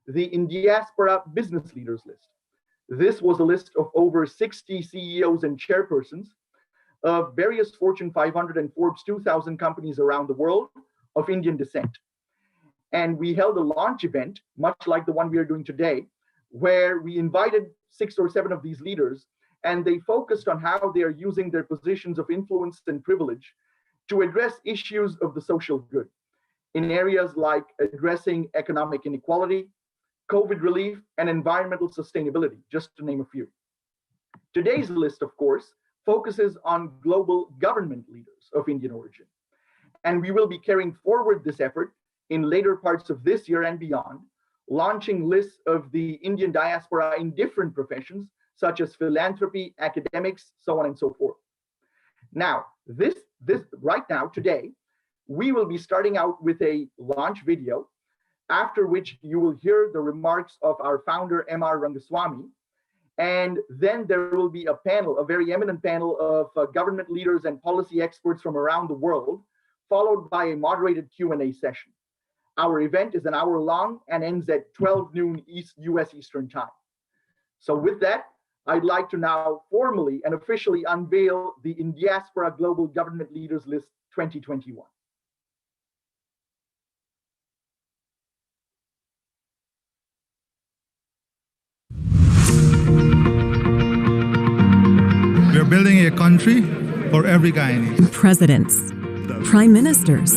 the Indiaspora Business Leaders List. This was a list of over 60 CEOs and chairpersons of various Fortune 500 and Forbes 2000 companies around the world of Indian descent. And we held a launch event, much like the one we are doing today, where we invited 6 or 7 of these leaders, and they focused on how they are using their positions of influence and privilege to address issues of the social good in areas like addressing economic inequality, COVID relief, and environmental sustainability, just to name a few. Today's list, of course, focuses on global government leaders of Indian origin. And we will be carrying forward this effort in later parts of this year and beyond, launching lists of the Indian diaspora in different professions, such as philanthropy, academics, so on and so forth. Now, right now, today, we will be starting out with a launch video, after which you will hear the remarks of our founder, M.R. Rangaswamy. And then there will be a panel, a very eminent panel of government leaders and policy experts from around the world, followed by a moderated Q&A session. Our event is an hour long and ends at 12 noon US Eastern Time. So with that, I'd like to now formally and officially unveil the Indiaspora Global Government Leaders List 2021. We are building a country for every Guyanese. Presidents, prime ministers,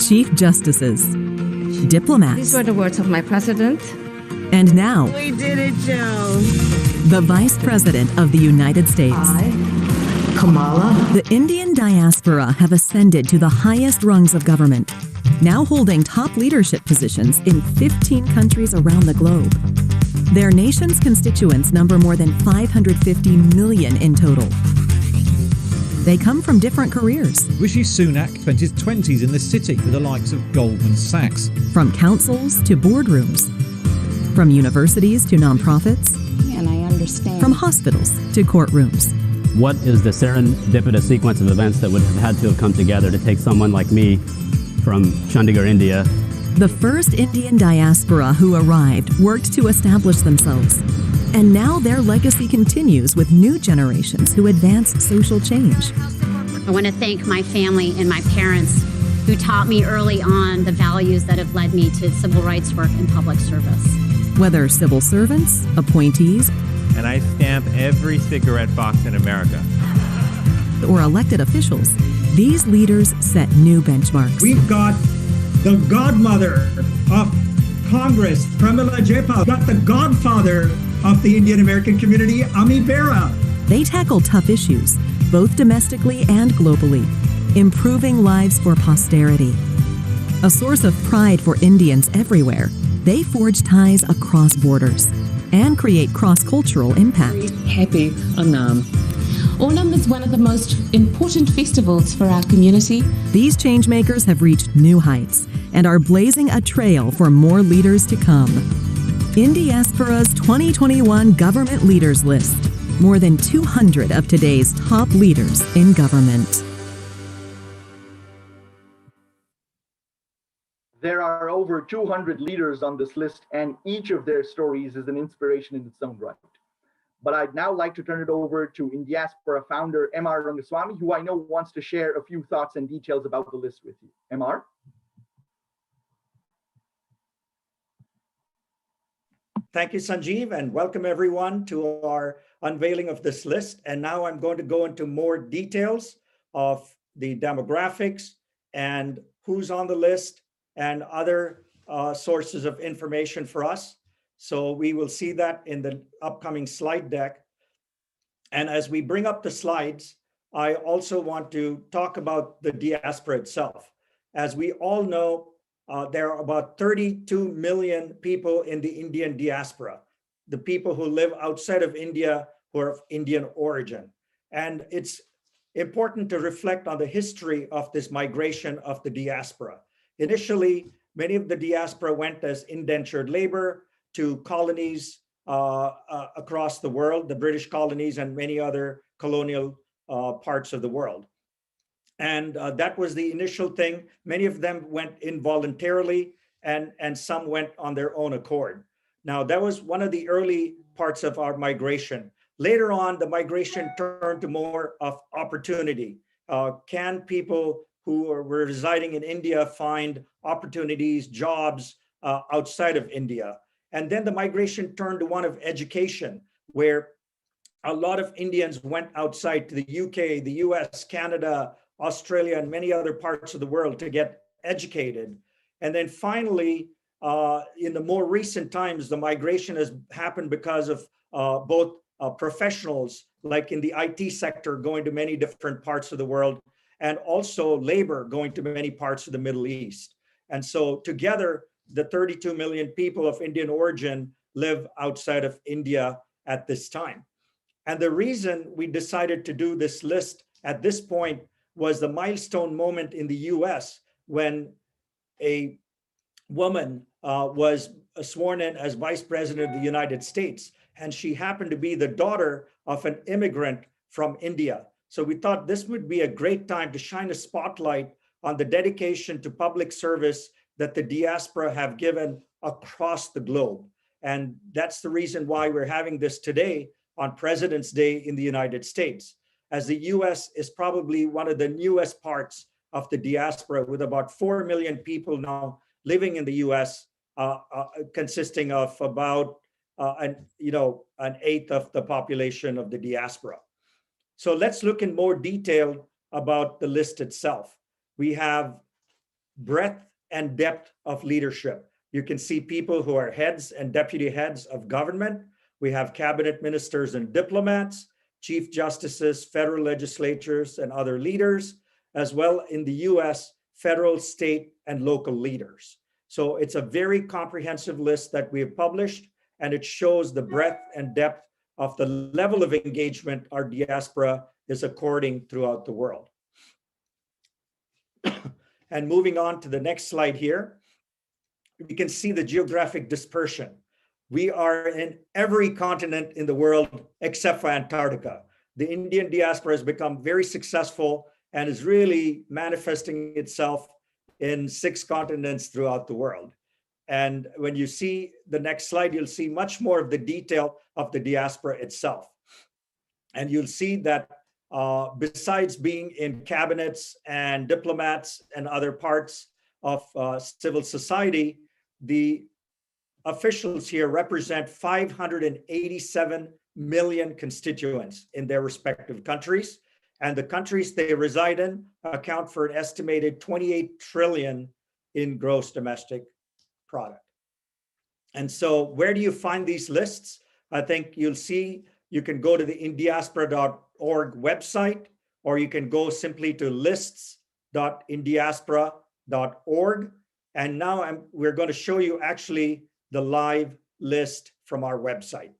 chief justices, diplomats. These were the words of my president. And now, We did it, Joe. the Vice President of the United States. I, Kamala. The Indian diaspora have ascended to the highest rungs of government, now holding top leadership positions in 15 countries around the globe. Their nation's constituents number more than 550 million in total. They come from different careers. Rishi Sunak spent his 20s in the city with the likes of Goldman Sachs. From councils to boardrooms. From universities to nonprofits. And I understand. From hospitals to courtrooms. What is the serendipitous sequence of events that would have had to have come together to take someone like me from Chandigarh, India? The first Indian diaspora who arrived worked to establish themselves. And now their legacy continues with new generations who advance social change. I want to thank my family and my parents who taught me early on the values that have led me to civil rights work and public service. Whether civil servants, appointees, and I stamp every cigarette box in America, or elected officials, these leaders set new benchmarks. We've got the godmother of Congress, Pramila Jayapal, got the godfather of the Indian American community, Bera. They tackle tough issues, both domestically and globally, improving lives for posterity. A source of pride for Indians everywhere, they forge ties across borders and create cross-cultural impact. Happy Onam. Onam is one of the most important festivals for our community. These changemakers have reached new heights and are blazing a trail for more leaders to come. Indiaspora's 2021 Government Leaders List. More than 200 of today's top leaders in government. There are over 200 leaders on this list, and each of their stories is an inspiration in its own right. But I'd now like to turn it over to Indiaspora founder M.R. Rangaswamy, who I know wants to share a few thoughts and details about the list with you. M.R.? Thank you, Sanjeev, and welcome everyone to our unveiling of this list. And now I'm going to go into more details of the demographics and who's on the list and other sources of information for us. So we will see that in the upcoming slide deck. And as we bring up the slides, I also want to talk about the diaspora itself. As we all know, there are about 32 million people in the Indian diaspora, the people who live outside of India who are of Indian origin. And it's important to reflect on the history of this migration of the diaspora. Initially, many of the diaspora went as indentured labor to colonies across the world, the British colonies and many other colonial parts of the world. And that was the initial thing. Many of them went involuntarily, and some went on their own accord. Now, that was one of the early parts of our migration. Later on, the migration turned to more of opportunity. Can people who were residing in India find opportunities, jobs outside of India? And then the migration turned to one of education, where a lot of Indians went outside to the UK, the US, Canada, Australia, and many other parts of the world to get educated. And then finally, in the more recent times, the migration has happened because of both professionals, like in the IT sector, going to many different parts of the world, and also labor going to many parts of the Middle East. And so together, the 32 million people of Indian origin live outside of India at this time. And the reason we decided to do this list at this point was the milestone moment in the US when a woman was sworn in as Vice President of the United States. And she happened to be the daughter of an immigrant from India. So we thought this would be a great time to shine a spotlight on the dedication to public service that the diaspora have given across the globe. And that's the reason why we're having this today on President's Day in the United States, as the US is probably one of the newest parts of the diaspora, with about 4 million people now living in the US, consisting of about an eighth of the population of the diaspora. So let's look in more detail about the list itself. We have breadth and depth of leadership. You can see people who are heads and deputy heads of government. We have cabinet ministers and diplomats, chief justices, federal legislatures, and other leaders, as well in the US, federal, state, and local leaders. So it's a very comprehensive list that we have published, and it shows the breadth and depth of the level of engagement our diaspora is according throughout the world. And moving on to the next slide here, we can see the geographic dispersion. We are in every continent in the world except for Antarctica. The Indian diaspora has become very successful and is really manifesting itself in 6 continents throughout the world. And when you see the next slide, you'll see much more of the detail of the diaspora itself. And you'll see that besides being in cabinets and diplomats and other parts of civil society, the officials here represent 587 million constituents in their respective countries. And the countries they reside in account for an estimated 28 trillion in gross domestic product. And so where do you find these lists? I think you'll see, you can go to the indiaspora.org website, or you can go simply to lists.indiaspora.org. And now we're going to show you actually the live list from our website.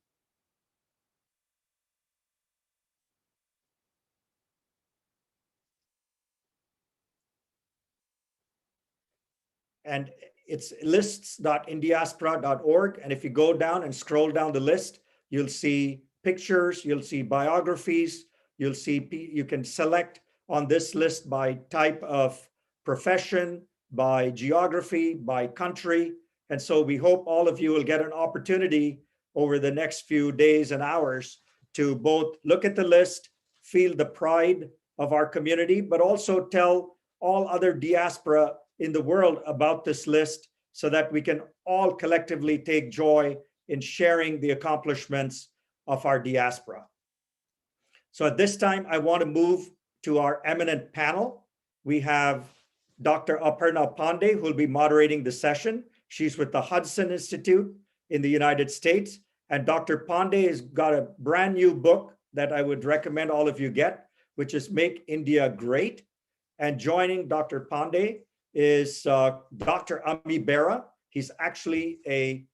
And it's lists.indiaspora.org. And if you go down and scroll down the list, you'll see pictures, you'll see biographies, you'll see, you can select on this list by type of profession, by geography, by country. And so we hope all of you will get an opportunity over the next few days and hours to both look at the list, feel the pride of our community, but also tell all other diaspora in the world about this list, so that we can all collectively take joy in sharing the accomplishments of our diaspora. So at this time, I want to move to our eminent panel. We have Dr. Aparna Pandey, who will be moderating the session. She's with the Hudson Institute in the United States. And Dr. Pandey has got a brand new book that I would recommend all of you get, which is Make India Great. And joining Dr. Pandey is Dr. Bera. He's actually a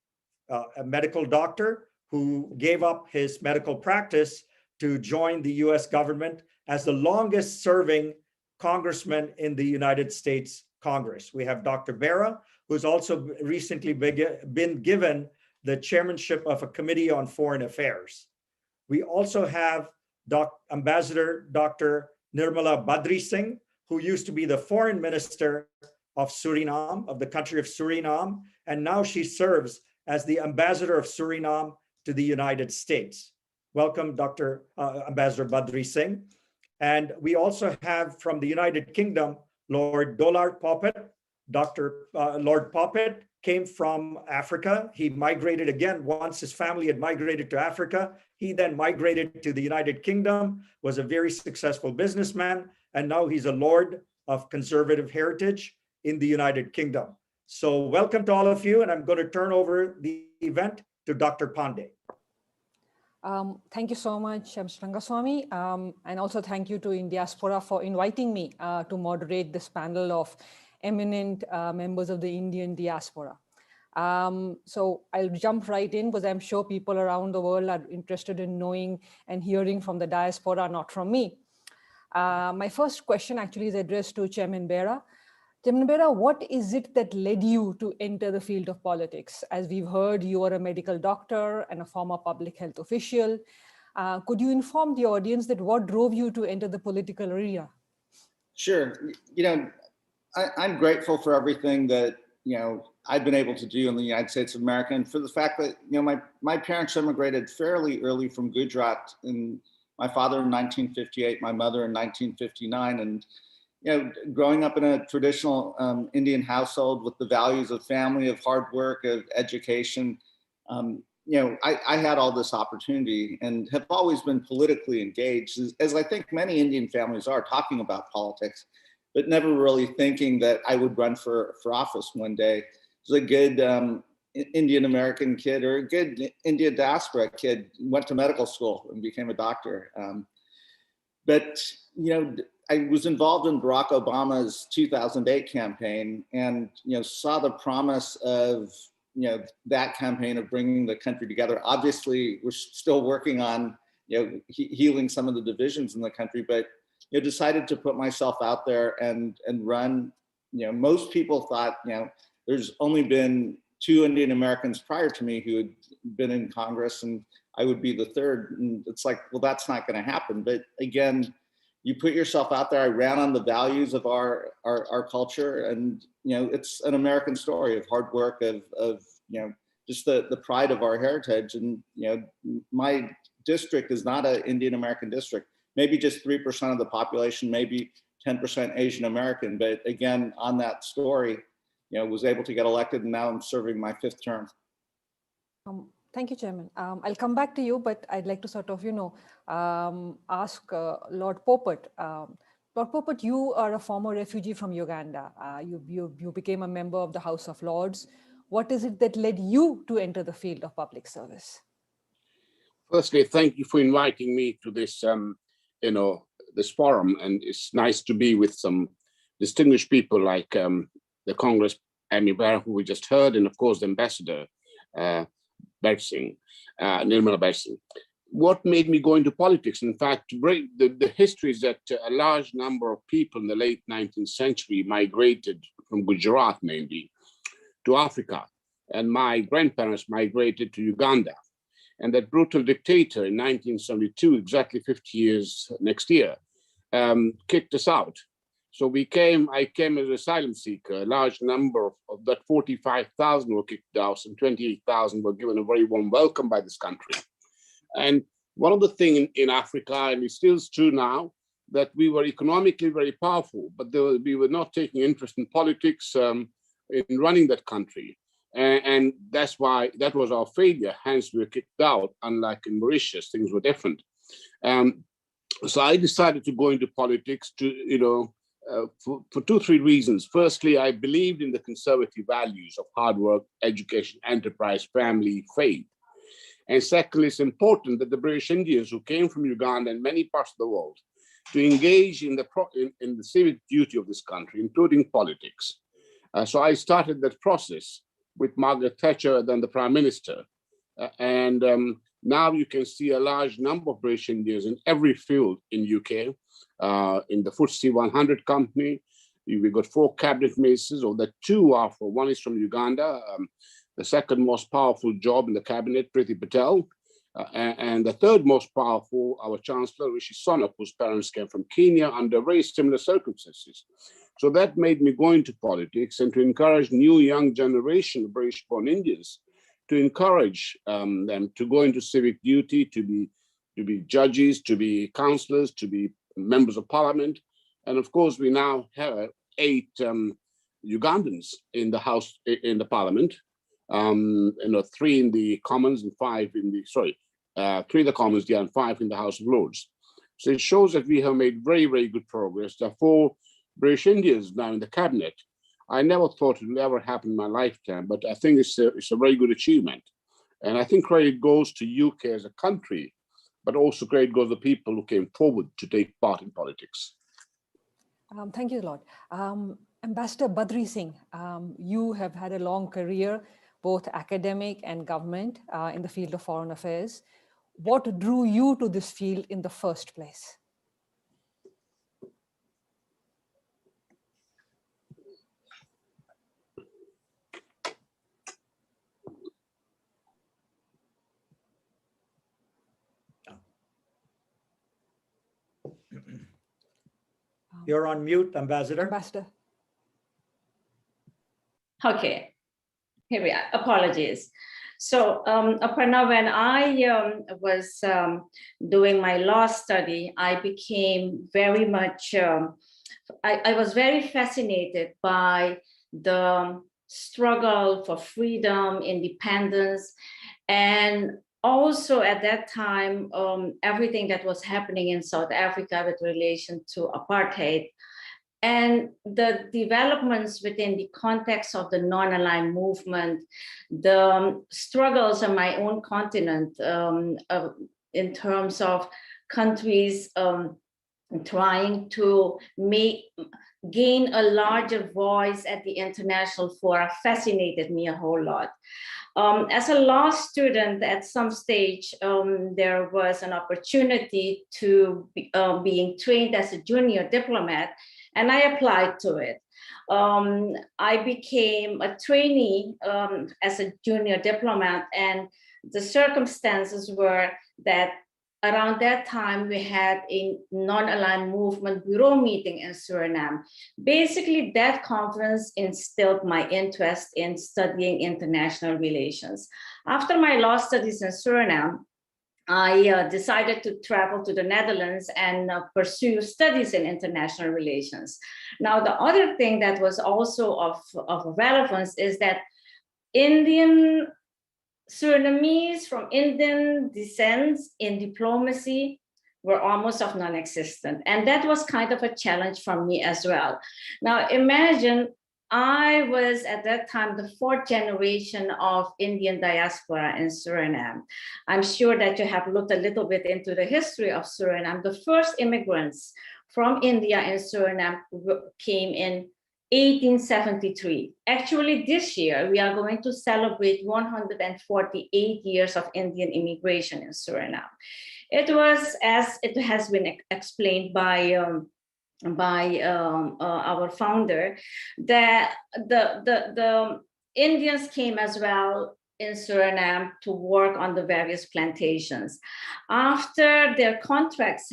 medical doctor who gave up his medical practice to join the US government as the longest serving congressman in the United States Congress. We have Dr. Bera, who's also recently been given the chairmanship of a committee on foreign affairs. We also have Ambassador Dr. Niermala Badrising, who used to be the foreign minister of Suriname, of the country of Suriname, and now she serves as the ambassador of Suriname to the United States. Welcome, Dr. Ambassador Badrising. And we also have from the United Kingdom, Lord Dolar Popat. Lord Popat came from Africa. He migrated again once his family had migrated to Africa. He then migrated to the United Kingdom, was a very successful businessman, and now he's a Lord of Conservative Heritage in the United Kingdom. So welcome to all of you, and I'm going to turn over the event to Dr. Pandey. Thank you so much, Mr. Rangaswamy, and also thank you to Indiaspora for inviting me to moderate this panel of eminent members of the Indian diaspora. So I'll jump right in because I'm sure people around the world are interested in knowing and hearing from the diaspora, not from me. My first question actually is addressed to Chairman Bera. Chairman Bera, what is it that led you to enter the field of politics? As we've heard, you are a medical doctor and a former public health official. Could you inform the audience that what drove you to enter the political arena? Sure. You know, I'm grateful for everything that, you know, I've been able to do in the United States of America, and for the fact that, you know, my parents immigrated fairly early from Gujarat, and my father in 1958, my mother in 1959, and you know, growing up in a traditional Indian household with the values of family, of hard work, of education, you know, I had all this opportunity and have always been politically engaged, as I think many Indian families are, talking about politics, but never really thinking that I would run for office one day. I was a good Indian American kid, or a good Indian diaspora kid, went to medical school and became a doctor. But, you know, I was involved in Barack Obama's 2008 campaign, and, you know, saw the promise of, you know, that campaign of bringing the country together. Obviously, we're still working on, you know, healing some of the divisions in the country, but, you know, decided to put myself out there and run. You know, most people thought, you know, there's only been 2 Indian Americans prior to me who had been in Congress, and I would be the third. And it's like, well, that's not going to happen. But again, you put yourself out there. I ran on the values of our culture, and, you know, it's an American story of hard work, of you know, just the pride of our heritage. And, you know, my district is not an Indian American district, maybe just 3% of the population, maybe 10% Asian American. But again, on that story, you know, was able to get elected, and now I'm serving my 5th term. Thank you, Chairman. I'll come back to you, but I'd like to sort of, you know, ask Lord Popat. Lord Popat, you are a former refugee from Uganda. You became a member of the House of Lords. What is it that led you to enter the field of public service? Firstly, thank you for inviting me to this, you know, this forum, and it's nice to be with some distinguished people like the Congressman Bera, who we just heard, and of course the Ambassador Badrising, Niermala Badrising. What made me go into politics? In fact, the history is that a large number of people in the late 19th century migrated from Gujarat, mainly, to Africa, and my grandparents migrated to Uganda. And that brutal dictator in 1972, exactly 50 years next year, kicked us out. So I came as an asylum seeker. A large number of that 45,000 were kicked out, and 28,000 were given a very warm welcome by this country. And one of the things in Africa, and it still is true now, that we were economically very powerful, but we were not taking interest in politics, in running that country. And that's why that was our failure. Hence, we were kicked out. Unlike in Mauritius, things were different. So I decided to go into politics to, you know, for 2-3 reasons. Firstly, I believed in the conservative values of hard work, education, enterprise, family, faith. And secondly, it's important that the British Indians who came from Uganda and many parts of the world to engage in the civic duty of this country, including politics. So I started that process with Margaret Thatcher, then the Prime Minister. Now you can see a large number of British Indians in every field in UK. In the FTSE 100 company, we've got 4 cabinet ministers, or the 2 are for, one is from Uganda, the second most powerful job in the cabinet, Priti Patel, and the third most powerful, our Chancellor, Rishi Sunak, whose parents came from Kenya under very similar circumstances. So that made me go into politics and to encourage new young generation of British-born Indians, to encourage them to go into civic duty, to be judges, to be councillors, to be members of parliament. And of course, we now have 8 Ugandans in the House, in the Parliament, 3 in the Commons and 5 in the, 3 in the Commons, yeah, and 5 in the House of Lords. So it shows that we have made very, very good progress. There are 4 British Indians now in the cabinet. I never thought it would ever happen in my lifetime, but I think it's a very good achievement. And I think credit goes to UK as a country, but also credit goes to the people who came forward to take part in politics. Thank you a lot. Ambassador Badrising, you have had a long career, both academic and government, in the field of foreign affairs. What drew you to this field in the first place? You're on mute, Ambassador. Ambassador. Okay, here we are. Apologies. So, Aparna, when I was doing my law study, I became very much, I was very fascinated by the struggle for freedom, independence, and also at that time, everything that was happening in South Africa with relation to apartheid and the developments within the context of the non-aligned movement, the struggles on my own continent in terms of countries trying to gain a larger voice at the international fora fascinated me a whole lot. As a law student, at some stage, there was an opportunity to being trained as a junior diplomat, and I applied to it. I became a trainee as a junior diplomat, and the circumstances were that around that time, we had a non-aligned movement bureau meeting in Suriname. Basically, that conference instilled my interest in studying international relations. After my law studies in Suriname, I decided to travel to the Netherlands and pursue studies in international relations. Now, the other thing that was also of relevance is that Surinamese from Indian descent in diplomacy were almost of non-existent. And that was kind of a challenge for me as well. Now imagine I was at that time the 4th generation of Indian diaspora in Suriname. I'm sure that you have looked a little bit into the history of Suriname. The first immigrants from India in Suriname came in 1873. Actually, this year, we are going to celebrate 148 years of Indian immigration in Suriname. It was, as it has been explained by our founder, that the Indians came as well in Suriname to work on the various plantations. After their contracts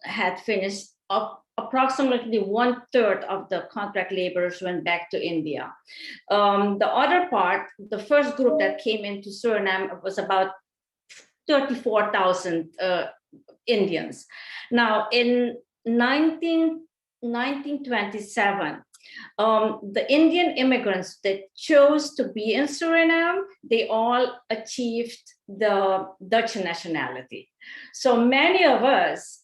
had finished up, approximately 1/3 of the contract laborers went back to India. The other part, the first group that came into Suriname was about 34,000 Indians. Now, in 1927, the Indian immigrants that chose to be in Suriname, they all achieved the Dutch nationality. So many of us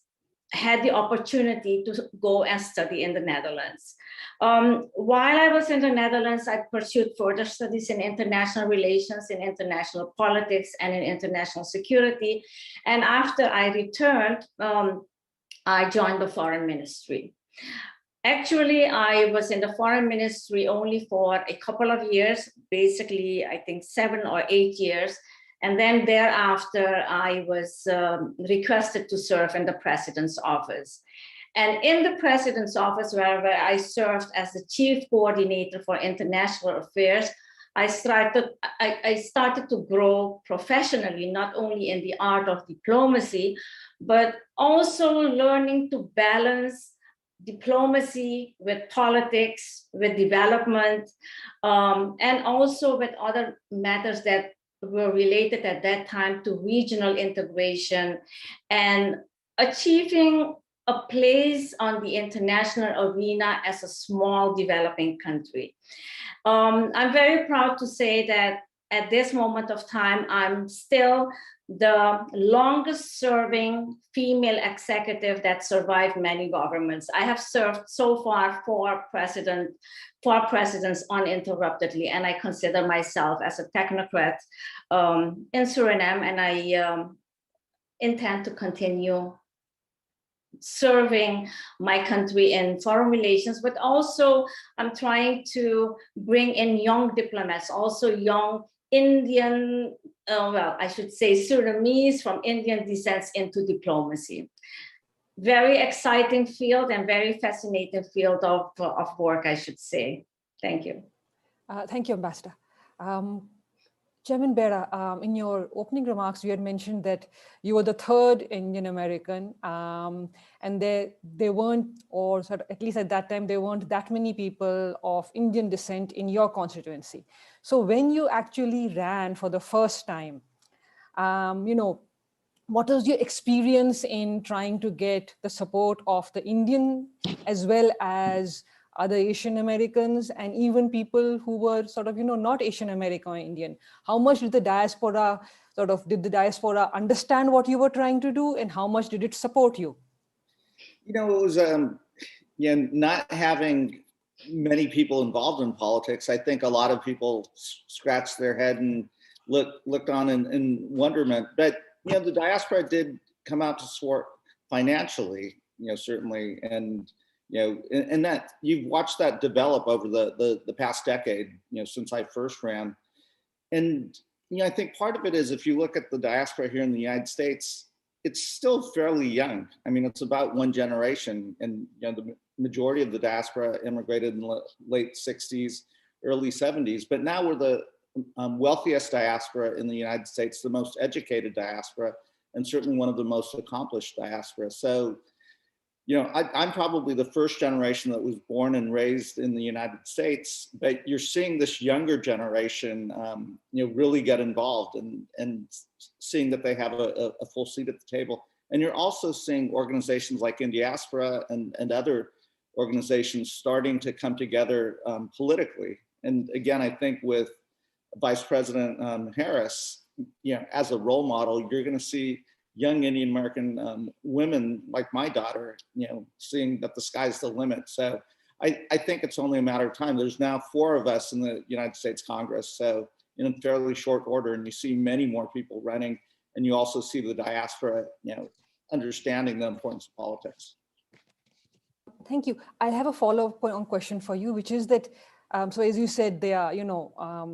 had the opportunity to go and study in the Netherlands. While I was in the Netherlands, I pursued further studies in international relations, in international politics, and in international security. And after I returned, I joined the foreign ministry. Actually, I was in the foreign ministry only for a couple of years, basically, I think 7 or 8 years. And then thereafter, I was requested to serve in the president's office. And in the president's office, where I served as the chief coordinator for international affairs, I started to grow professionally, not only in the art of diplomacy, but also learning to balance diplomacy, with politics, with development, and also with other matters that were related at that time to regional integration and achieving a place on the international arena as a small developing country. I'm very proud to say that at this moment of time, I'm still the longest serving female executive that survived many governments. I have served so far four presidents uninterruptedly, and I consider myself as a technocrat in Suriname, and I intend to continue serving my country in foreign relations, but also I'm trying to bring in young diplomats, also young Indian, well, I should say Surinamese from Indian descent into diplomacy. Very exciting field and very fascinating field of work, I should say. Thank you. Thank you, Ambassador. Chairman Bera, in your opening remarks, you had mentioned that you were the third Indian American, and there weren't, or sort of, at least at that time, there weren't that many people of Indian descent in your constituency. So when you actually ran for the first time, what was your experience in trying to get the support of the Indian as well as other Asian Americans and even people who were sort of, not Asian American or Indian? How much did the diaspora understand what you were trying to do, and how much did it support you? It was, not having many people involved in politics. I think a lot of people scratched their head and looked on in wonderment. But, the diaspora did come out to support financially, certainly. And that you've watched that develop over the past decade, since I first ran. And, I think part of it is, if you look at the diaspora here in the United States, it's still fairly young. I mean, it's about one generation, and, the majority of the diaspora immigrated in the late 60s, early 70s, but now we're the wealthiest diaspora in the United States, the most educated diaspora, and certainly one of the most accomplished diaspora. So, I'm probably the first generation that was born and raised in the United States, but you're seeing this younger generation, really get involved and seeing that they have a full seat at the table. And you're also seeing organizations like Indiaspora and other organizations starting to come together politically. And again, I think with Vice President Harris, as a role model, you're going to see young Indian American women like my daughter, seeing that the sky's the limit. So I think it's only a matter of time. There's now 4 of us in the United States Congress, so in a fairly short order, and you see many more people running, and you also see the diaspora, understanding the importance of politics. Thank you. I have a follow-up question for you, which is that, so as you said, there are,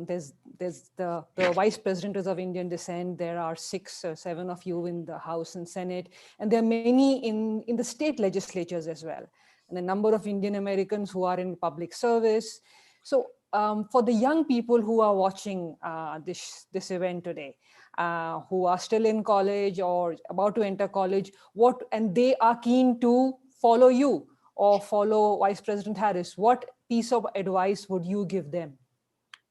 there's the vice presidents of Indian descent. There are 6 or 7 of you in the House and Senate, and there are many in the state legislatures as well, and a number of Indian Americans who are in public service. So for the young people who are watching this event today, who are still in college or about to enter college, and they are keen to follow you or follow Vice President Harris, what piece of advice would you give them?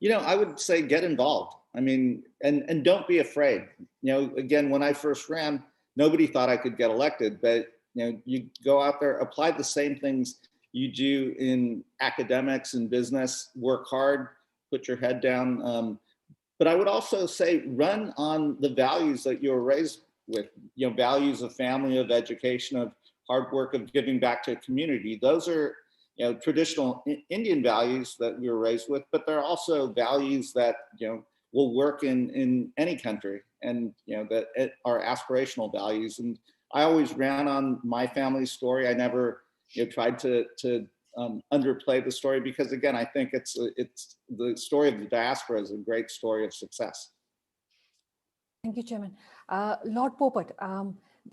I would say get involved. I mean, and don't be afraid. Again, when I first ran, nobody thought I could get elected, but you go out there, apply the same things you do in academics and business, work hard, put your head down. But I would also say run on the values that you were raised with, values of family, of education, of hard work, of giving back to a community. Those are traditional Indian values that we were raised with, but there are also values that will work in any country, and that are aspirational values. And I always ran on my family's story. I never tried to underplay the story, because again, I think it's the story of the diaspora is a great story of success. Thank you, Chairman. Lord Popat,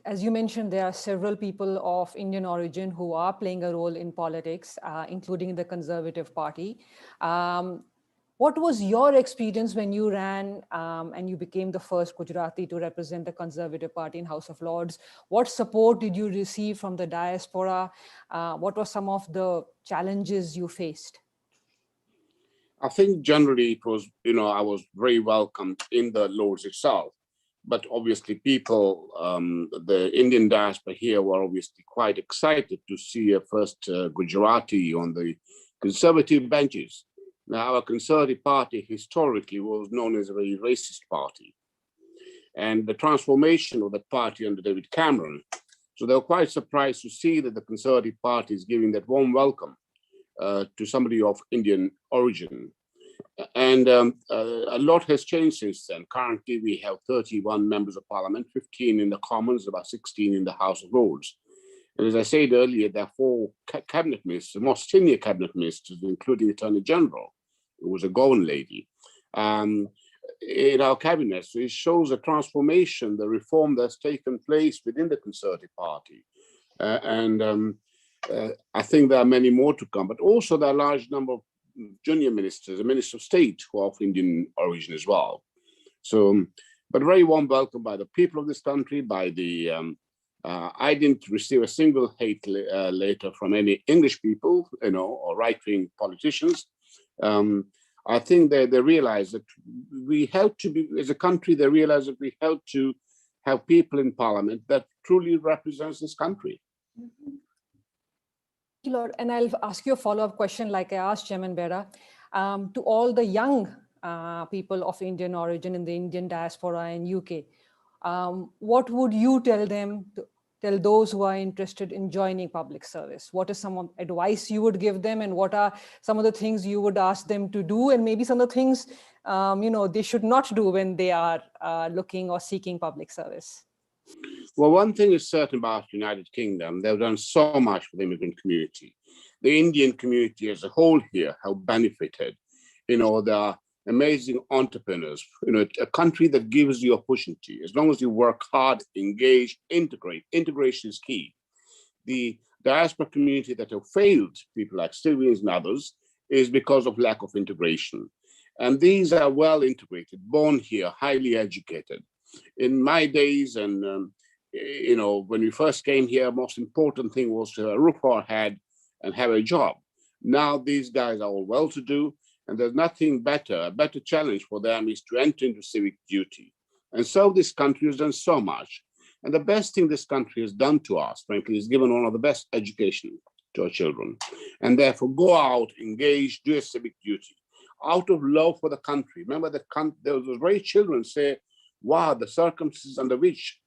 as you mentioned, there are several people of Indian origin who are playing a role in politics, including the Conservative Party. What was your experience when you ran and you became the first Gujarati to represent the Conservative Party in House of Lords? What support did you receive from the diaspora? What were some of the challenges you faced? I think generally it was, I was very welcomed in the Lords itself. But obviously people, the Indian diaspora here were obviously quite excited to see a first Gujarati on the Conservative benches. Now, our Conservative Party historically was known as a very racist party. And the transformation of that party under David Cameron, so they were quite surprised to see that the Conservative Party is giving that warm welcome to somebody of Indian origin. And a lot has changed since then. Currently, we have 31 members of parliament, 15 in the Commons, about 16 in the House of Lords. And as I said earlier, there are 4 cabinet ministers, the most senior cabinet ministers, including the Attorney General, who was a Gowan lady, in our cabinet. So it shows a transformation, the reform that's taken place within the Conservative Party. I think there are many more to come, but also there are a large number of junior ministers, the Minister of State, who are of Indian origin as well. So, but very warm welcome by the people of this country, by the, I didn't receive a single hate letter from any English people, or right-wing politicians. I think they realize that we have to be, as a country, they realize that we have to have people in parliament that truly represents this country. Lord, and I'll ask you a follow-up question like I asked Chairman Bera. To all the young people of Indian origin in the Indian diaspora in UK, what would you tell them, tell those who are interested in joining public service? What is some advice you would give them, and what are some of the things you would ask them to do, and maybe some of the things they should not do when they are looking or seeking public service? Well, one thing is certain about the United Kingdom, they've done so much for the immigrant community. The Indian community as a whole here have benefited. There are amazing entrepreneurs, a country that gives you opportunity. As long as you work hard, engage, integrate. Integration is key. The diaspora community that have failed, people like Syrians and others, is because of lack of integration. And these are well integrated, born here, highly educated. In my days, and when we first came here, most important thing was to have a roof over our head and have a job. Now these guys are all well-to-do, and there's nothing better. A better challenge for them is to enter into civic duty. And so this country has done so much. And the best thing this country has done to us, frankly, is given one of the best education to our children. And therefore go out, engage, do a civic duty out of love for the country. Remember that those very children say, wow, the circumstances under which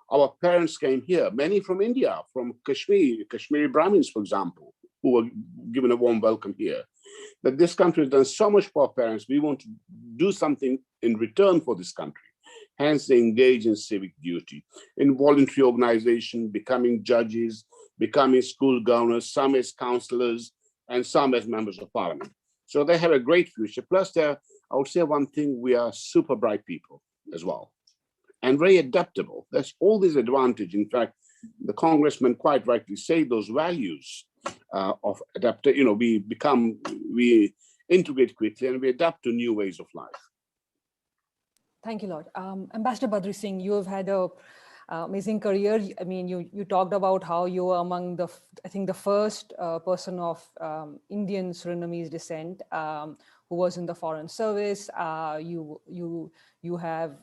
our parents came here, many from India, from Kashmir, Kashmiri Brahmins, for example, who were given a warm welcome here. That this country has done so much for our parents, we want to do something in return for this country. Hence, they engage in civic duty, in voluntary organization, becoming judges, becoming school governors, some as councillors, and some as members of parliament. So they have a great future. Plus, I would say one thing, we are super bright people as well, and very adaptable. That's all this advantage. In fact, the Congressman quite rightly say those values of adaptation, we integrate quickly and we adapt to new ways of life. Thank you, Lord. Ambassador Badrising, you have had an amazing career. I mean, you talked about how you were among the first person of Indian Surinamese descent who was in the foreign service. You have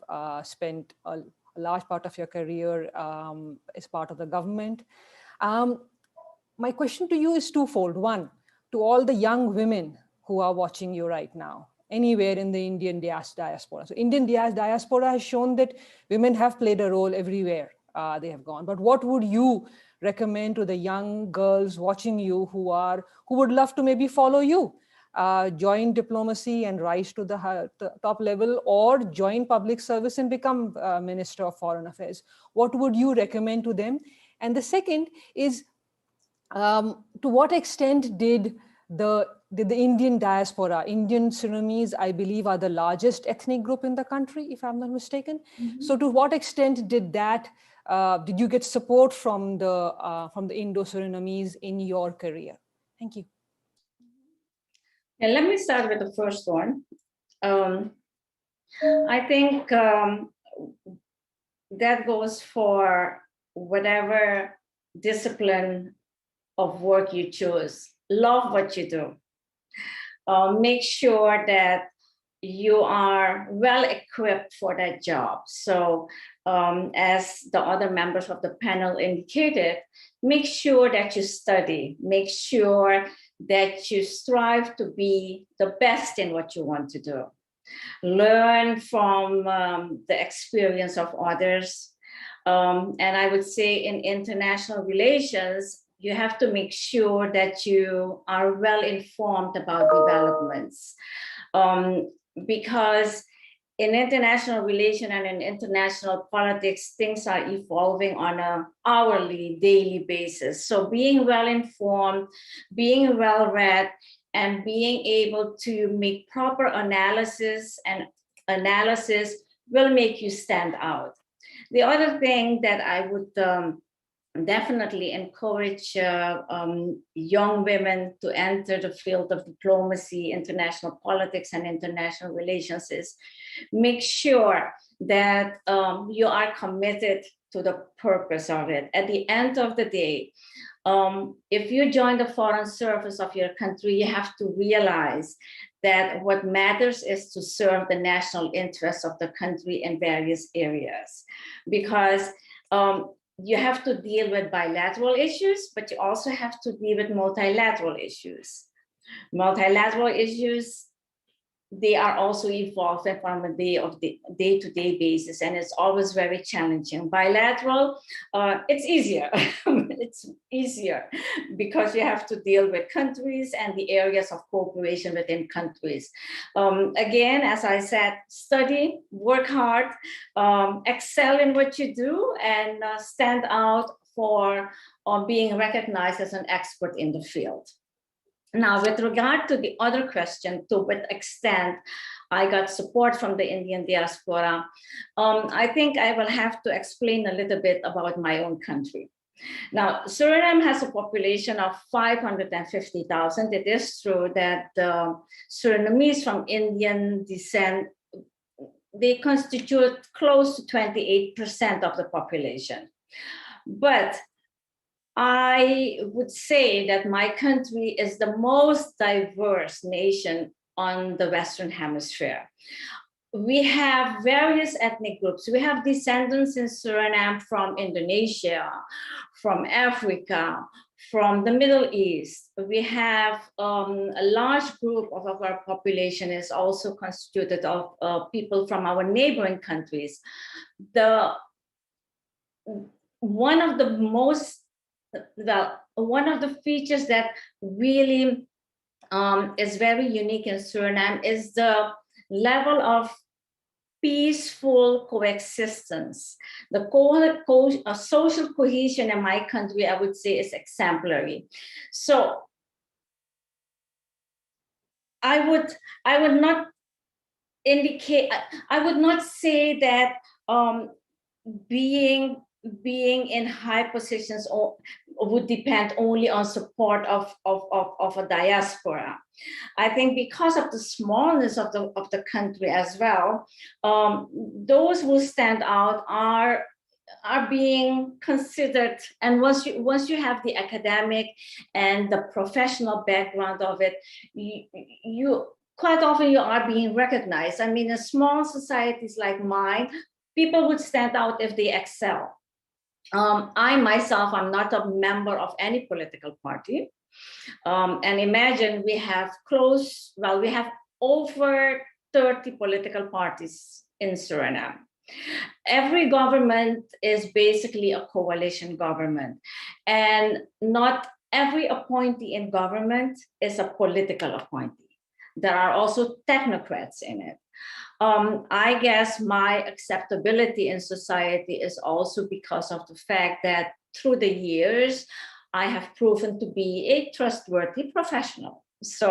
spent a large part of your career as part of the government. My question to you is twofold. One, to all the young women who are watching you right now, anywhere in the Indian diaspora. So Indian diaspora has shown that women have played a role everywhere they have gone. But what would you recommend to the young girls watching you who would love to maybe follow you? Join diplomacy and rise to the top level, or join public service and become Minister of Foreign Affairs. What would you recommend to them? And the second is, to what extent did the Indian diaspora, Indian Surinamese, I believe, are the largest ethnic group in the country, if I'm not mistaken. Mm-hmm. So to what extent did you get support from the Indo-Surinamese in your career? Thank you. And let me start with the first one. I think that goes for whatever discipline of work you choose. Love what you do. Make sure that you are well equipped for that job. So as the other members of the panel indicated, make sure that you study, make sure that you strive to be the best in what you want to do. Learn from the experience of others. And I would say in international relations, you have to make sure that you are well informed about developments. Because in international relation and in international politics, things are evolving on an hourly, daily basis. So being well informed, being well read, and being able to make proper analysis will make you stand out. The other thing that I would definitely encourage young women to enter the field of diplomacy, international politics, and international relations is make sure that you are committed to the purpose of it. At the end of the day, if you join the foreign service of your country, you have to realize that what matters is to serve the national interests of the country in various areas. Because you have to deal with bilateral issues, but you also have to deal with multilateral issues. Multilateral issues, they are also evolving from a day-to-day basis, and it's always very challenging. Bilateral, it's easier. It's easier because you have to deal with countries and the areas of cooperation within countries. Again, as I said, study, work hard, excel in what you do, and stand out for being recognized as an expert in the field. Now, with regard to the other question, to what extent I got support from the Indian diaspora, I think I will have to explain a little bit about my own country. Now, Suriname has a population of 550,000. It is true that the Surinamese from Indian descent, they constitute close to 28% of the population. But I would say that my country is the most diverse nation on the Western Hemisphere. We have various ethnic groups. We have descendants in Suriname from Indonesia, from Africa, from the Middle East. We have a large group of our population is also constituted of people from our neighboring countries. One of the features that really is very unique in Suriname is the level of peaceful coexistence. The social cohesion in my country, I would say, is exemplary. So I would not say that being in high positions would depend only on support of a diaspora. I think because of the smallness of the country as well, those who stand out are being considered. And once you have the academic and the professional background of it, you quite often you are being recognized. I mean, in small societies like mine, people would stand out if they excel. I myself, I'm not a member of any political party. And imagine we have over 30 political parties in Suriname. Every government is basically a coalition government. And not every appointee in government is a political appointee. There are also technocrats in it. I guess my acceptability in society is also because of the fact that through the years, I have proven to be a trustworthy professional. So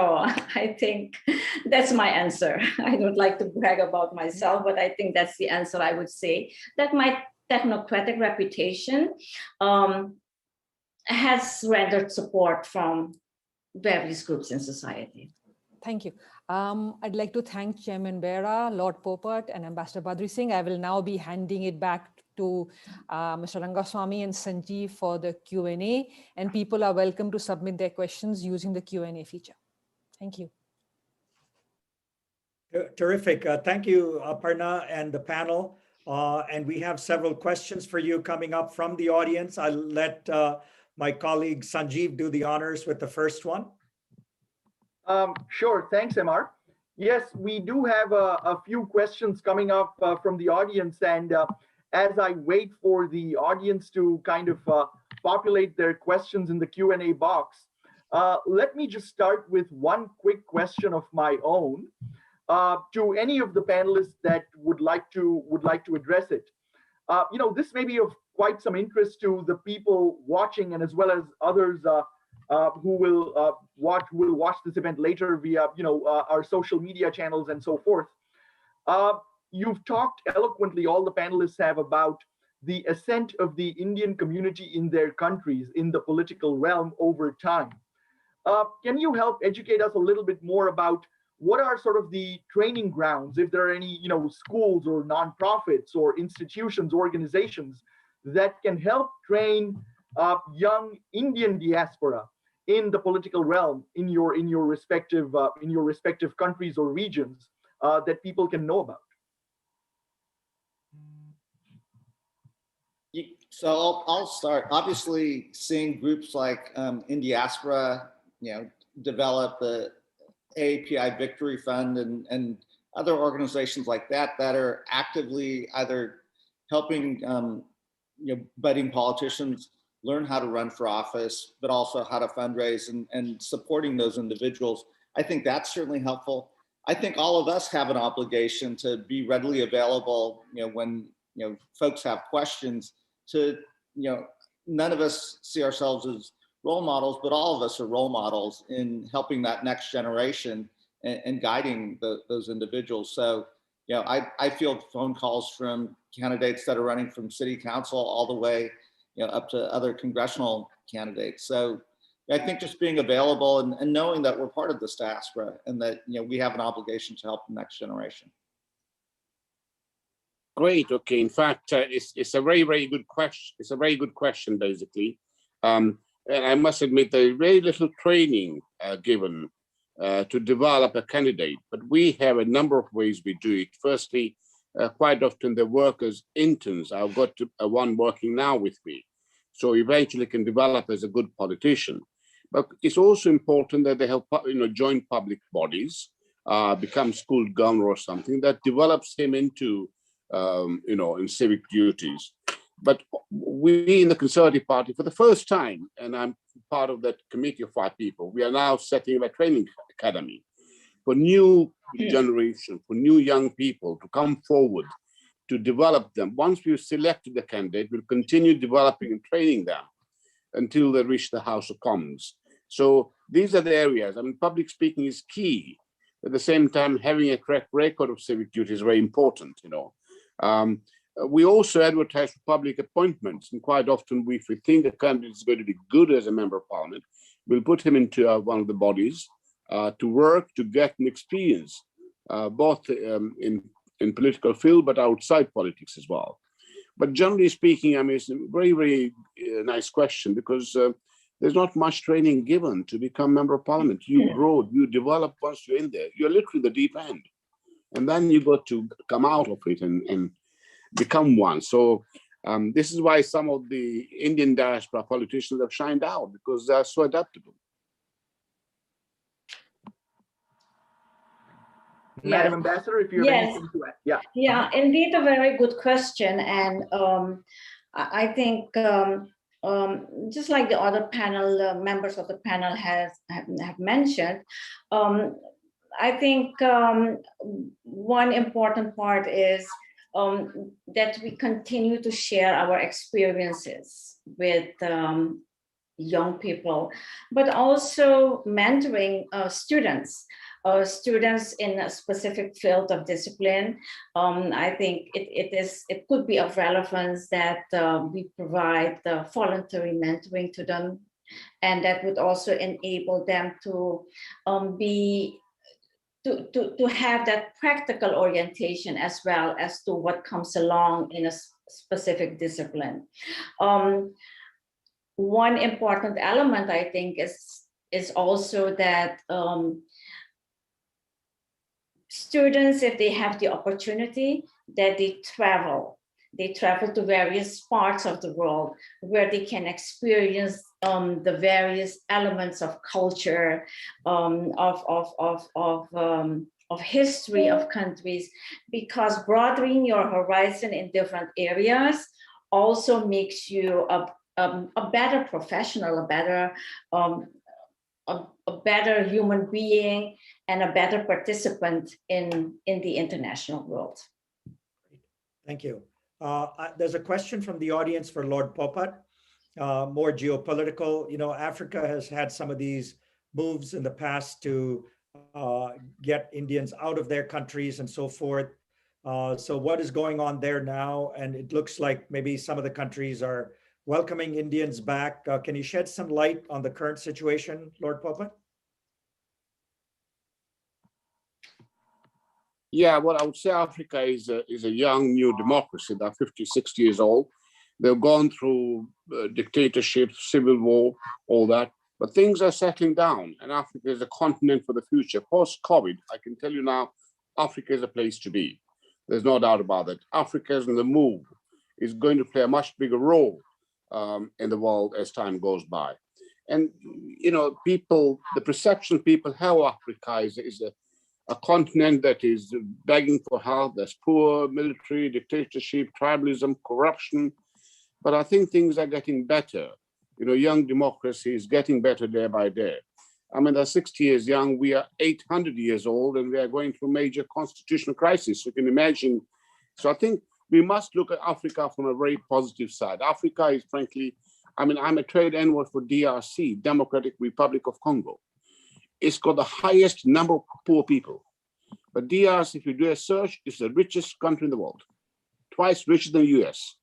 I think that's my answer. I don't like to brag about myself, but I think that's the answer I would say, that my technocratic reputation has rendered support from various groups in society. Thank you. I'd like to thank Chairman Bera, Lord Popat, and Ambassador Badrising. I will now be handing it back to Mr. Rangaswamy and Sanjeev for the Q&A, and people are welcome to submit their questions using the Q&A feature. Thank you. Terrific. Thank you, Aparna and the panel. And we have several questions for you coming up from the audience. I'll let my colleague Sanjeev do the honors with the first one. Sure. Thanks, MR. Yes, we do have a few questions coming up from the audience. And as I wait for the audience to kind of populate their questions in the Q&A box, let me just start with one quick question of my own to any of the panelists that would like to address it. This may be of quite some interest to the people watching, and as well as others who will watch this event later via our social media channels and so forth. You've talked eloquently, all the panelists have, about the ascent of the Indian community in their countries in the political realm over time. Can you help educate us a little bit more about what are sort of the training grounds, if there are any schools or nonprofits or institutions, organizations that can help train young Indian diaspora in the political realm in your respective countries or regions that people can know about? So I'll start. Obviously, seeing groups like Indiaspora, develop the AAPI Victory Fund and other organizations like that are actively either helping budding politicians learn how to run for office, but also how to fundraise and supporting those individuals. I think that's certainly helpful. I think all of us have an obligation to be readily available, when folks have questions. None of us see ourselves as role models, but all of us are role models in helping that next generation and guiding those individuals. So, I field phone calls from candidates that are running from city council all the way, up to other congressional candidates. So I think just being available and knowing that we're part of this diaspora and that, we have an obligation to help the next generation. Great. Okay. In fact, it's a very, very good question. It's a very good question, basically. And I must admit, there is very little training given to develop a candidate, but we have a number of ways we do it. Firstly, quite often the workers, interns, I've got one working now with me, so eventually can develop as a good politician. But it's also important that they have, join public bodies, become school governor or something that develops him into, in civic duties. But we in the Conservative Party, for the first time, and I'm part of that committee of 5 people, we are now setting up a training academy for new generation, for new young people to come forward to develop them. Once we've selected the candidate, we'll continue developing and training them until they reach the House of Commons. So these are the areas. I mean, public speaking is key. At the same time, having a track record of civic duty is very important, We also advertise for public appointments, and quite often, if we think a candidate is going to be good as a member of parliament, we'll put him into one of the bodies to work, to get an experience, both in political field, but outside politics as well. But generally speaking, I mean, it's a very, very nice question, because there's not much training given to become member of parliament. You grow, you develop once you're in there. You're literally the deep end. And then you got to come out of it and become one. So this is why some of the Indian diaspora politicians have shined out, because they're so adaptable. Madam Ambassador, if you have anything to add. Yeah, indeed, a very good question. And I think just like the other panel members of the panel have mentioned, I think one important part is that we continue to share our experiences with young people, but also mentoring students in a specific field of discipline. I think it could be of relevance that we provide voluntary mentoring to them, and that would also enable them to be to have that practical orientation as well as to what comes along in a specific discipline. One important element, I think, is also that students, if they have the opportunity, that they travel to various parts of the world where they can experience the various elements of culture, of history of countries, because broadening your horizon in different areas also makes you a better professional, a better human being, and a better participant in the international world. Thank you. There's a question from the audience for Lord Popat, more geopolitical. You know, Africa has had some of these moves in the past to get Indians out of their countries and so forth. So what is going on there now? And it looks like maybe some of the countries are welcoming Indians back. Can you shed some light on the current situation, Lord Popat? Yeah, well, I would say Africa is a young new democracy. They're 50, 60 years old. They've gone through dictatorship, civil war, all that, but things are settling down, and Africa is a continent for the future. Post-COVID, I can tell you now, Africa is a place to be. There's no doubt about that. Africa is on the move, is going to play a much bigger role in the world as time goes by. And, you know, people, the perception people have of Africa is a continent that is begging for help. There's poor, military, dictatorship, tribalism, corruption. But I think things are getting better. You know, young democracy is getting better day by day. I mean, they're 60 years young. We are 800 years old, and we are going through major constitutional crisis. You can imagine. So I think we must look at Africa from a very positive side. Africa is, frankly, I mean, I'm a trade envoy for DRC, Democratic Republic of Congo. It's got the highest number of poor people. But DRC, if you do a search, is the richest country in the world, twice richer than the US.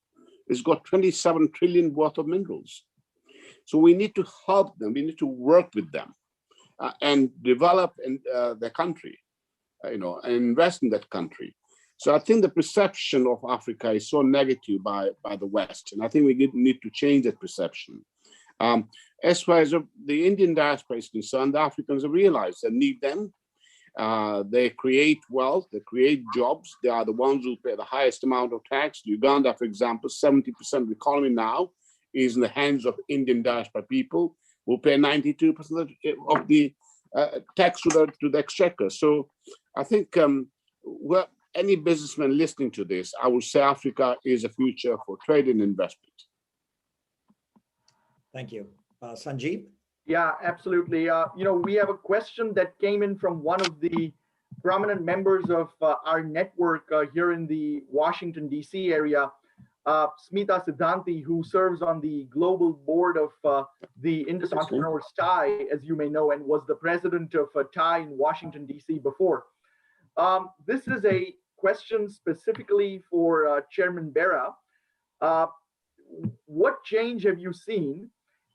It's got 27 trillion worth of minerals. So we need to help them. We need to work with them and develop their country, you know, and invest in that country. So I think the perception of Africa is so negative by the West. And I think we need to change that perception. As far as the Indian diaspora is concerned, the Africans have realized they need them. They create wealth, they create jobs. They are the ones who pay the highest amount of tax. Uganda, for example, 70% of the economy now is in the hands of Indian diaspora people who pay 92% of the tax to the exchequer. So I think well, any businessman listening to this, I would say Africa is a future for trade and investment. Thank you. Sanjeev? Yeah, absolutely. You know, we have a question that came in from one of the prominent members of our network here in the Washington, D.C. area, Smita Siddhanti, who serves on the global board of the Indus Entrepreneurs TIE, as you may know, and was the president of TIE in Washington, D.C. before. This is a question specifically for Chairman Bera. What change have you seen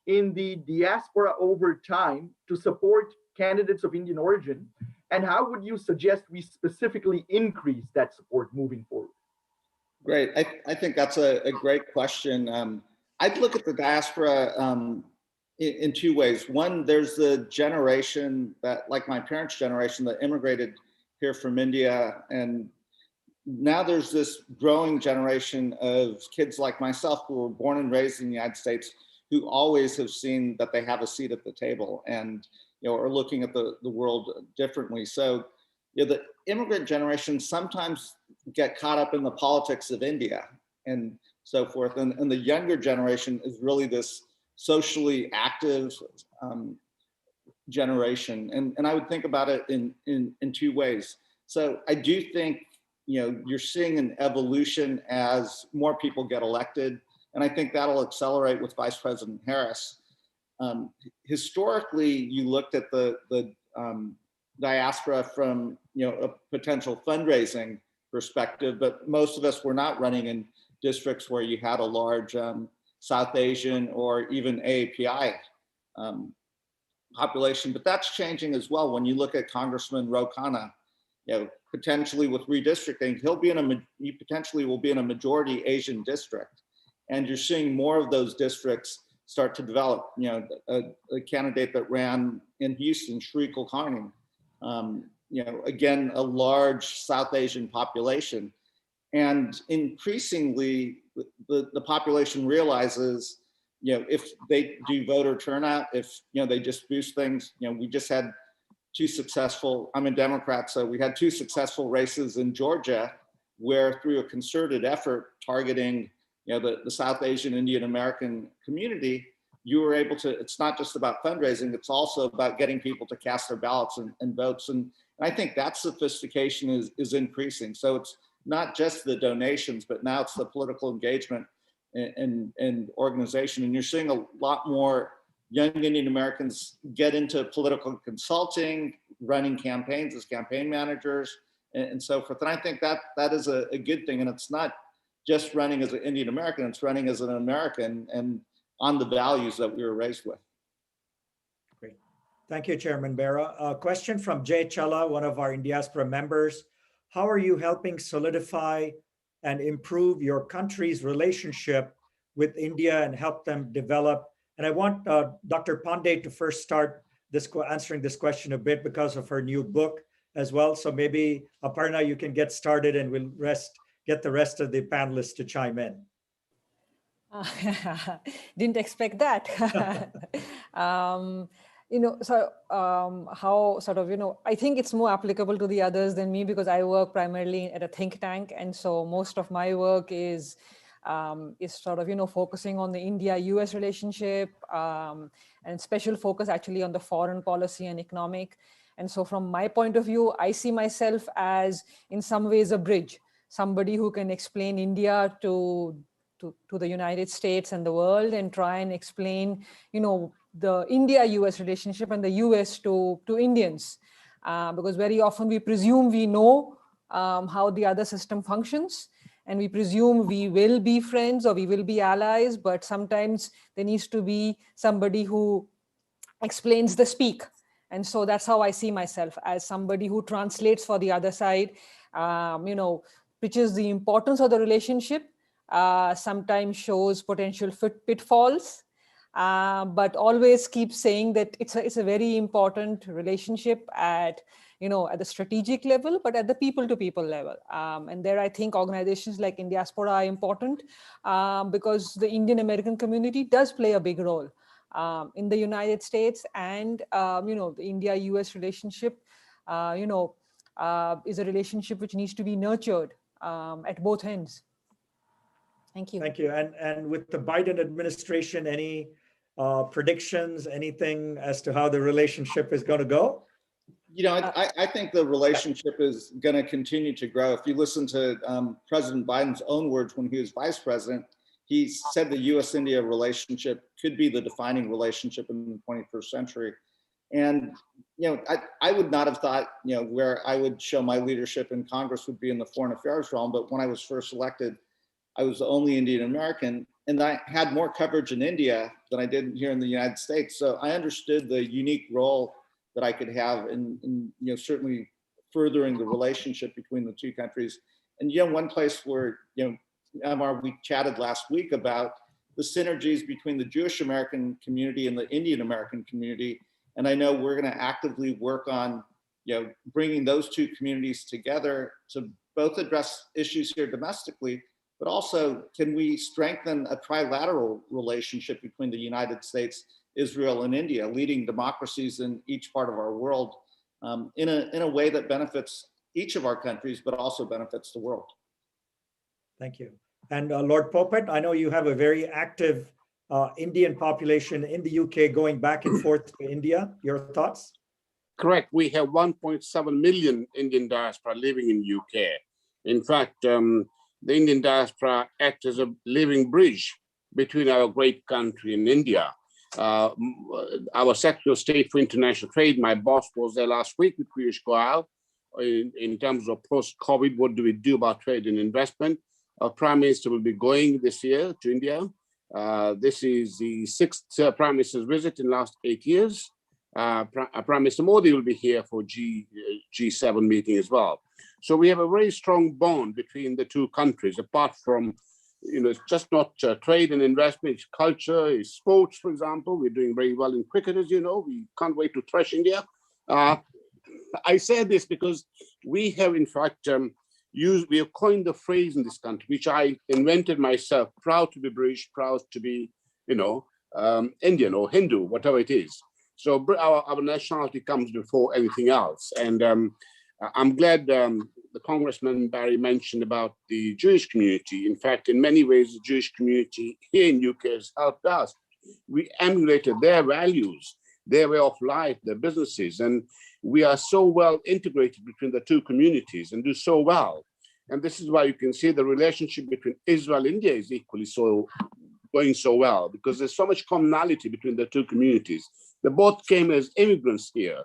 in the diaspora over time to support candidates of Indian origin? And how would you suggest we specifically increase that support moving forward? Great. I think that's a great question. I'd look at the diaspora in two ways. One, there's the generation that, like my parents' generation, that immigrated here from India. And now there's this growing generation of kids like myself who were born and raised in the United States, who always have seen that they have a seat at the table and, you know, are looking at the world differently. So, you know, the immigrant generation sometimes get caught up in the politics of India and so forth. And the younger generation is really this socially active generation. And I would think about it in two ways. So I do think, you know, you're seeing an evolution as more people get elected. And I think that'll accelerate with Vice President Harris. Historically, you looked at the diaspora from, you know, a potential fundraising perspective, but most of us were not running in districts where you had a large South Asian or even AAPI population, but that's changing as well. When you look at Congressman Rokana, potentially with redistricting, he potentially will be in a majority Asian district. And you're seeing more of those districts start to develop. A candidate that ran in Houston, Shri Kulkarni, again, a large South Asian population. And increasingly, the population realizes, if they do voter turnout, if, they just boost things, we just had I'm a Democrat, so we had 2 successful races in Georgia where through a concerted effort targeting, the South Asian Indian American community, you were able to, it's not just about fundraising, it's also about getting people to cast their ballots and votes. And I think that sophistication is increasing. So it's not just the donations, but now it's the political engagement and organization. And you're seeing a lot more young Indian Americans get into political consulting, running campaigns as campaign managers, and so forth. And I think that is a good thing. And it's not just running as an Indian American, it's running as an American and on the values that we were raised with. Great. Thank you, Chairman Bera. A question from Jay Challa, one of our Indiaspora members. How are you helping solidify and improve your country's relationship with India and help them develop? And I want Dr. Pandey to first start answering this question a bit because of her new book as well. So maybe Aparna, you can get started and we'll get the rest of the panelists to chime in. Didn't expect that. How sort of, I think it's more applicable to the others than me because I work primarily at a think tank. And so most of my work is sort of, focusing on the India-US relationship and special focus actually on the foreign policy and economic. And so from my point of view, I see myself as in some ways a bridge, somebody who can explain India to the United States and the world and try and explain, the India-US relationship and the US to Indians. Because very often we presume we know how the other system functions. And we presume we will be friends or we will be allies, but sometimes there needs to be somebody who explains the speak. And so that's how I see myself, as somebody who translates for the other side, pitches the importance of the relationship, sometimes shows potential pitfalls, but always keeps saying that it's a very important relationship at the strategic level, but at the people-to-people level. And there, I think organizations like Indiaspora are important because the Indian American community does play a big role in the United States, and the India-US relationship, is a relationship which needs to be nurtured at both ends. Thank you. Thank you. And with the Biden administration, any predictions, anything as to how the relationship is going to go? I think the relationship is going to continue to grow. If you listen to President Biden's own words when he was vice president, he said the US-India relationship could be the defining relationship in the 21st century. And, I would not have thought, where I would show my leadership in Congress would be in the foreign affairs realm. But when I was first elected, I was the only Indian American, and I had more coverage in India than I did here in the United States. So I understood the unique role that I could have in certainly furthering the relationship between the two countries. And one place where Amar, we chatted last week about the synergies between the Jewish American community and the Indian American community. And I know we're going to actively work on bringing those two communities together to both address issues here domestically, but also can we strengthen a trilateral relationship between the United States, Israel, and India, leading democracies in each part of our world, in a way that benefits each of our countries, but also benefits the world. Thank you. And Lord Popat, I know you have a very active Indian population in the UK going back and forth to India. Your thoughts? Correct. We have 1.7 million Indian diaspora living in UK. In fact, the Indian diaspora acts as a living bridge between our great country and India. Our Secretary of State for International Trade, my boss was there last week with Piyush Goyal. In terms of post-COVID, what do we do about trade and investment? Our Prime Minister will be going this year to India. This is the 6th Prime Minister's visit in the last 8 years. Prime Minister Modi will be here for G7 meeting as well. So we have a very strong bond between the two countries, apart from, it's just not trade and investment, it's culture, it's sports, for example. We're doing very well in cricket, as you know. We can't wait to thrash India. I say this because we have, in fact, we have coined the phrase in this country, which I invented myself, proud to be British, proud to be, Indian or Hindu, whatever it is. So our nationality comes before anything else. And I'm glad the Congressman Barry mentioned about the Jewish community. In fact, in many ways, the Jewish community here in UK has helped us. We emulated their values, their way of life, their businesses, and we are so well integrated between the two communities and do so well. And this is why you can see the relationship between Israel and India is equally going so well, because there's so much commonality between the two communities. They both came as immigrants here.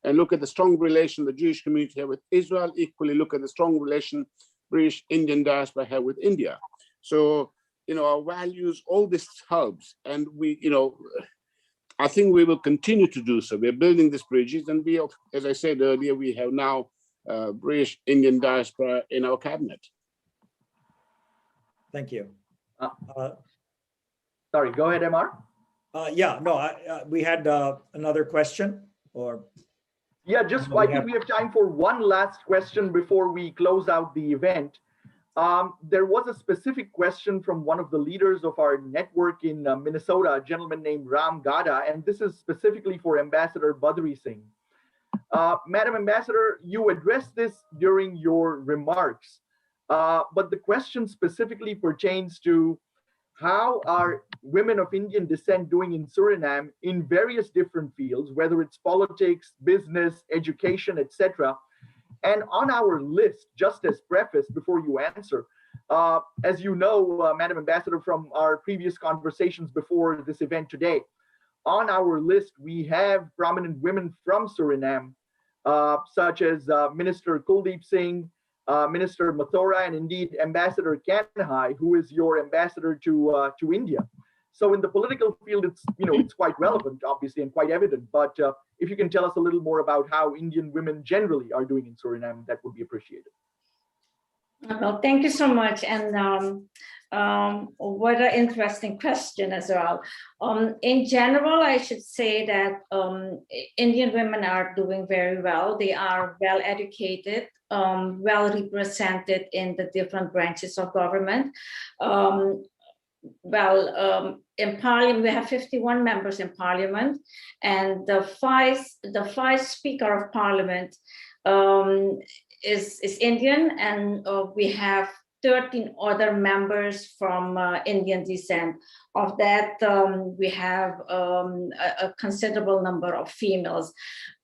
And look at the strong relation the Jewish community have with Israel. Equally, look at the strong relation British Indian diaspora have with India. So, our values, all this helps. And we, I think we will continue to do so. We're building these bridges, and we, as I said earlier, we have now British Indian diaspora in our cabinet. Thank you. Sorry, go ahead, MR. We had another question, or? Yeah, I think we have time for one last question before we close out the event. There was a specific question from one of the leaders of our network in Minnesota, a gentleman named Ram Gada, and this is specifically for Ambassador Badrising. Madam Ambassador, you addressed this during your remarks, but the question specifically pertains to how are women of Indian descent doing in Suriname in various different fields, whether it's politics, business, education, etc. And on our list, just as preface before you answer, as you know, Madam Ambassador, from our previous conversations before this event today, on our list, we have prominent women from Suriname, such as Minister Kuldeep Singh, Minister Mathura, and indeed Ambassador Kanhai, who is your ambassador to India. So in the political field, it's quite relevant, obviously, and quite evident. But if you can tell us a little more about how Indian women generally are doing in Suriname, that would be appreciated. Well, thank you so much. And what an interesting question as well. In general, I should say that Indian women are doing very well. They are well educated, well represented in the different branches of government. In Parliament, we have 51 members in Parliament, and the vice Speaker of Parliament is Indian, and we have 13 other members from Indian descent. Of that, we have a considerable number of females.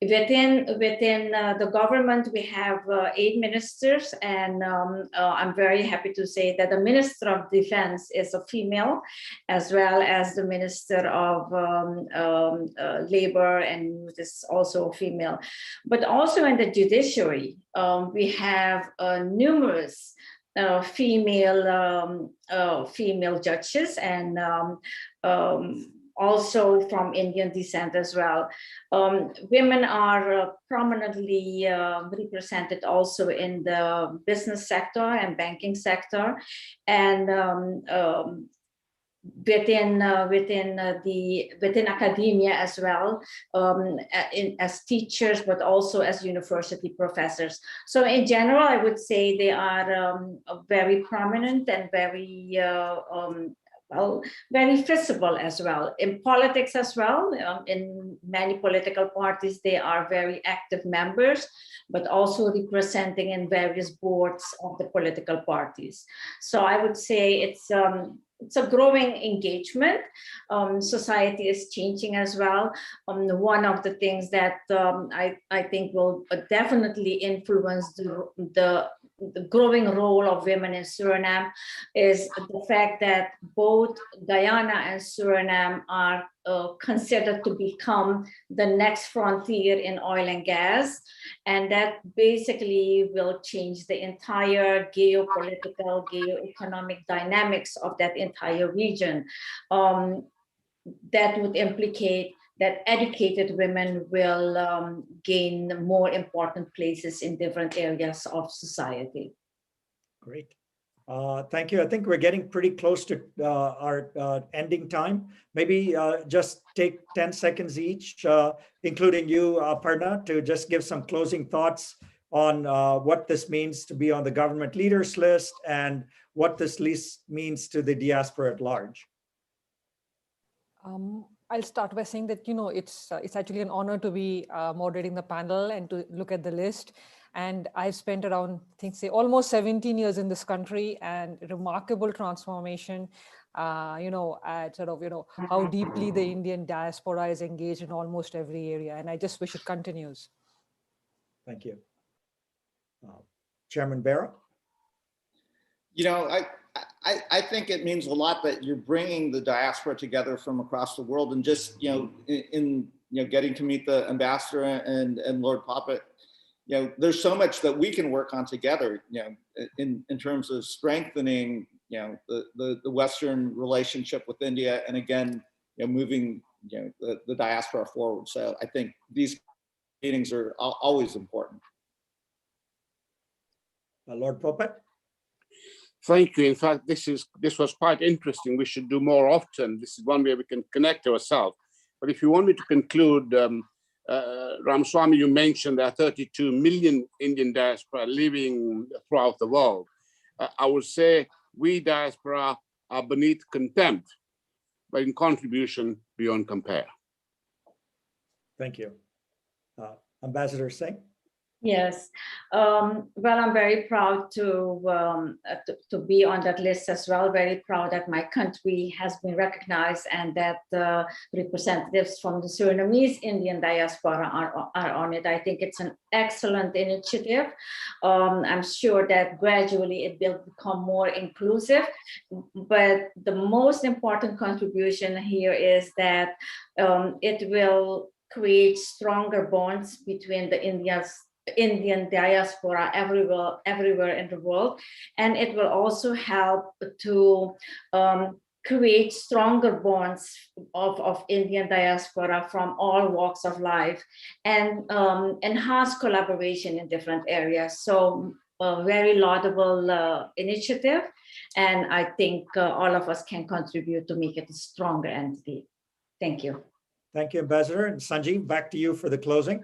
Within the government, we have 8 ministers, and I'm very happy to say that the Minister of Defense is a female, as well as the Minister of Labor, and Youth is also a female. But also in the judiciary, we have numerous female judges, and also from Indian descent as well. Women are prominently represented also in the business sector and banking sector, and within academia as well, as teachers, but also as university professors. So in general, I would say they are very prominent and very very visible as well. In politics as well, in many political parties, they are very active members, but also representing in various boards of the political parties. So I would say it's a growing engagement. Society is changing as well. One of the things that I think will definitely influence the growing role of women in Suriname is the fact that both Guyana and Suriname are considered to become the next frontier in oil and gas. And that basically will change the entire geopolitical, geoeconomic dynamics of that entire region. That would implicate that educated women will gain more important places in different areas of society. Great. Thank you. I think we're getting pretty close to our ending time. Maybe just take 10 seconds each, including you, Aparna, to just give some closing thoughts on what this means to be on the government leaders list and what this list means to the diaspora at large. I'll start by saying that, it's actually an honor to be moderating the panel and to look at the list. And I've spent around, I think, almost 17 years in this country, and remarkable transformation, at sort of, how deeply the Indian diaspora is engaged in almost every area. And I just wish it continues. Thank you. Chairman Bera? I think it means a lot that you're bringing the diaspora together from across the world, and just, in getting to meet the ambassador and Lord Popat. There's so much that we can work on together, in terms of strengthening, the Western relationship with India, and again, moving, the diaspora forward. So I think these meetings are always important. Lord Popat? Thank you. In fact, this was quite interesting. We should do more often. This is one way we can connect ourselves. But if you want me to conclude, Ramaswamy, you mentioned there are 32 million Indian diaspora living throughout the world. I would say we diaspora are beneath contempt, but in contribution beyond compare. Thank you. Ambassador Singh? Yes, well, I'm very proud to be on that list as well. Very proud that my country has been recognized, and that representatives from the Surinamese Indian diaspora are on it. I think it's an excellent initiative. I'm sure that gradually it will become more inclusive, but the most important contribution here is that it will create stronger bonds between the Indian diaspora everywhere in the world, and it will also help to create stronger bonds of Indian diaspora from all walks of life, and enhance collaboration in different areas. So a very laudable initiative, and I think all of us can contribute to make it a stronger entity. Thank you. Thank you, Ambassador. And Sanjeev, back to you for the closing.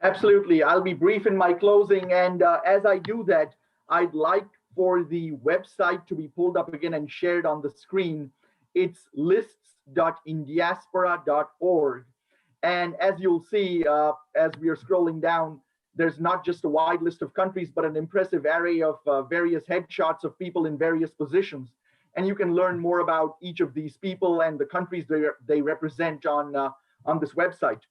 Absolutely. I'll be brief in my closing. And as I do that, I'd like for the website to be pulled up again and shared on the screen. It's lists.indiaspora.org. And as you'll see, as we are scrolling down, there's not just a wide list of countries, but an impressive array of various headshots of people in various positions. And you can learn more about each of these people and the countries they represent on this website.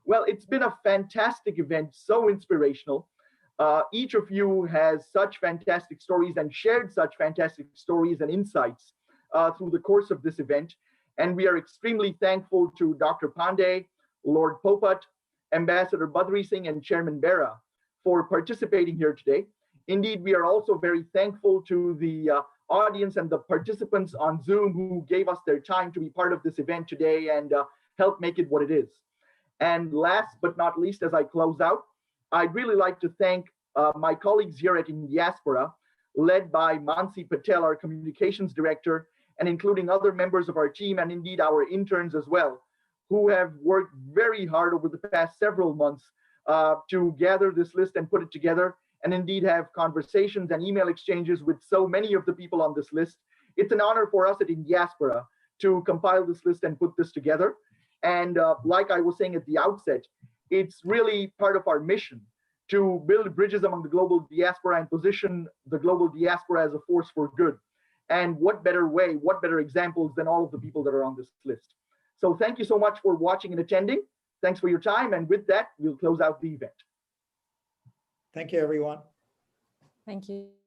Well, it's been a fantastic event, so inspirational. Each of you has such fantastic stories and shared such fantastic stories and insights through the course of this event. And we are extremely thankful to Dr. Pandey, Lord Popat, Ambassador Badrising, and Chairman Bera for participating here today. Indeed, we are also very thankful to the audience and the participants on Zoom who gave us their time to be part of this event today and help make it what it is. And last but not least, as I close out, I'd really like to thank my colleagues here at Indiaspora, led by Mansi Patel, our communications director, and including other members of our team, and indeed our interns as well, who have worked very hard over the past several months to gather this list and put it together, and indeed have conversations and email exchanges with so many of the people on this list. It's an honor for us at Indiaspora to compile this list and put this together. And like I was saying at the outset, it's really part of our mission to build bridges among the global diaspora and position the global diaspora as a force for good. And what better way, what better examples than all of the people that are on this list. So thank you so much for watching and attending. Thanks for your time. And with that, we'll close out the event. Thank you, everyone. Thank you.